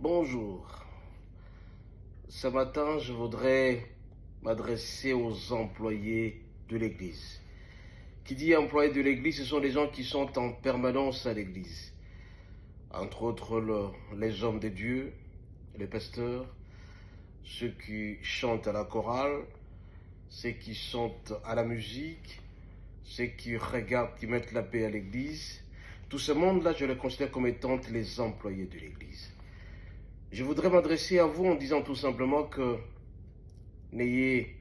Bonjour. Ce matin, je voudrais m'adresser aux employés de l'Église. Qui dit employés de l'Église, ce sont les gens qui sont en permanence à l'Église. Entre autres, les hommes de Dieu, les pasteurs, ceux qui chantent à la chorale, ceux qui chantent à la musique, ceux qui regardent, qui mettent la paix à l'Église. Tout ce monde-là, je les considère comme étant les employés de l'Église. Je voudrais m'adresser à vous en disant tout simplement que n'ayez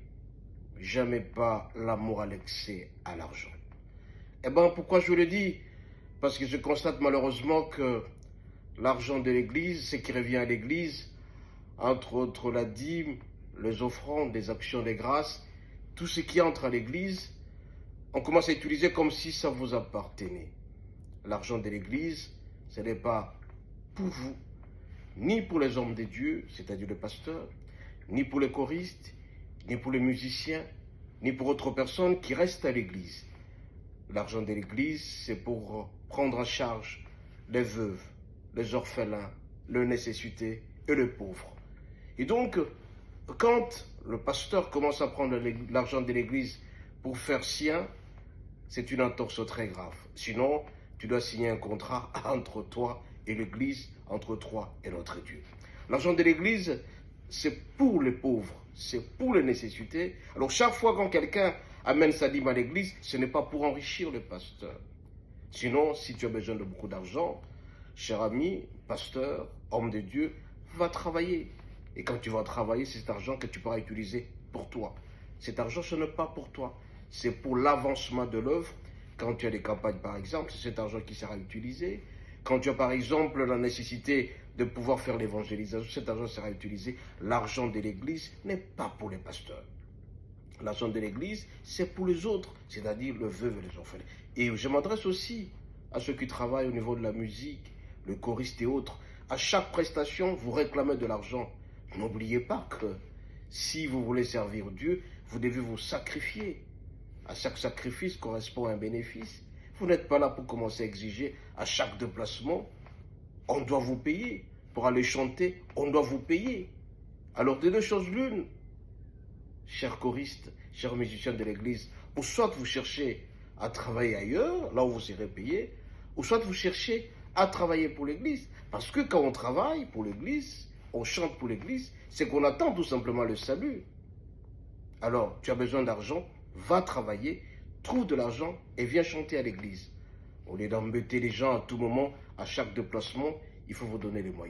jamais pas l'amour à l'excès à l'argent. Eh bien, pourquoi je le dis? Parce que je constate malheureusement que l'argent de l'Église, ce qui revient à l'Église, entre autres la dîme, les offrandes, les actions des grâces, tout ce qui entre à l'Église, on commence à utiliser comme si ça vous appartenait. L'argent de l'Église, ce n'est pas pour vous, ni pour les hommes de Dieu, c'est-à-dire le pasteur, ni pour les choristes, ni pour les musiciens, ni pour autres personnes qui restent à l'Église. L'argent de l'Église, c'est pour prendre en charge les veuves, les orphelins, les nécessités et les pauvres. Et donc, quand le pasteur commence à prendre l'argent de l'Église pour faire sien, c'est une entorse très grave. Sinon, tu dois signer un contrat entre toi et l'Église, entre toi et notre Dieu. L'argent de l'Église, c'est pour les pauvres, c'est pour les nécessités. Alors chaque fois quand quelqu'un amène sa dîme à l'Église, ce n'est pas pour enrichir le pasteur. Sinon, si tu as besoin de beaucoup d'argent, cher ami, pasteur, homme de Dieu, va travailler. Et quand tu vas travailler, c'est cet argent que tu pourras utiliser pour toi. Cet argent, ce n'est pas pour toi. C'est pour l'avancement de l'œuvre. Quand tu as des campagnes, par exemple, c'est cet argent qui sera utilisé. Quand tu as, par exemple, la nécessité de pouvoir faire l'évangélisation, cet argent sera utilisé. L'argent de l'Église n'est pas pour les pasteurs. L'argent de l'Église, c'est pour les autres, c'est-à-dire le veuve et les orphelins. Et je m'adresse aussi à ceux qui travaillent au niveau de la musique, le choriste et autres. À chaque prestation, vous réclamez de l'argent. N'oubliez pas que si vous voulez servir Dieu, vous devez vous sacrifier. À chaque sacrifice correspond un bénéfice. Vous n'êtes pas là pour commencer à exiger à chaque déplacement. On doit vous payer. Pour aller chanter, on doit vous payer. Alors, de deux choses l'une, chers choristes, chers musiciens de l'Église, ou soit vous cherchez à travailler ailleurs, là où vous serez payé, ou soit vous cherchez à travailler pour l'Église. Parce que quand on travaille pour l'Église, on chante pour l'Église, c'est qu'on attend tout simplement le salut. Alors, tu as besoin d'argent, va travailler, trouve de l'argent et viens chanter à l'Église. Au lieu d'embêter les gens à tout moment, à chaque déplacement, il faut vous donner les moyens.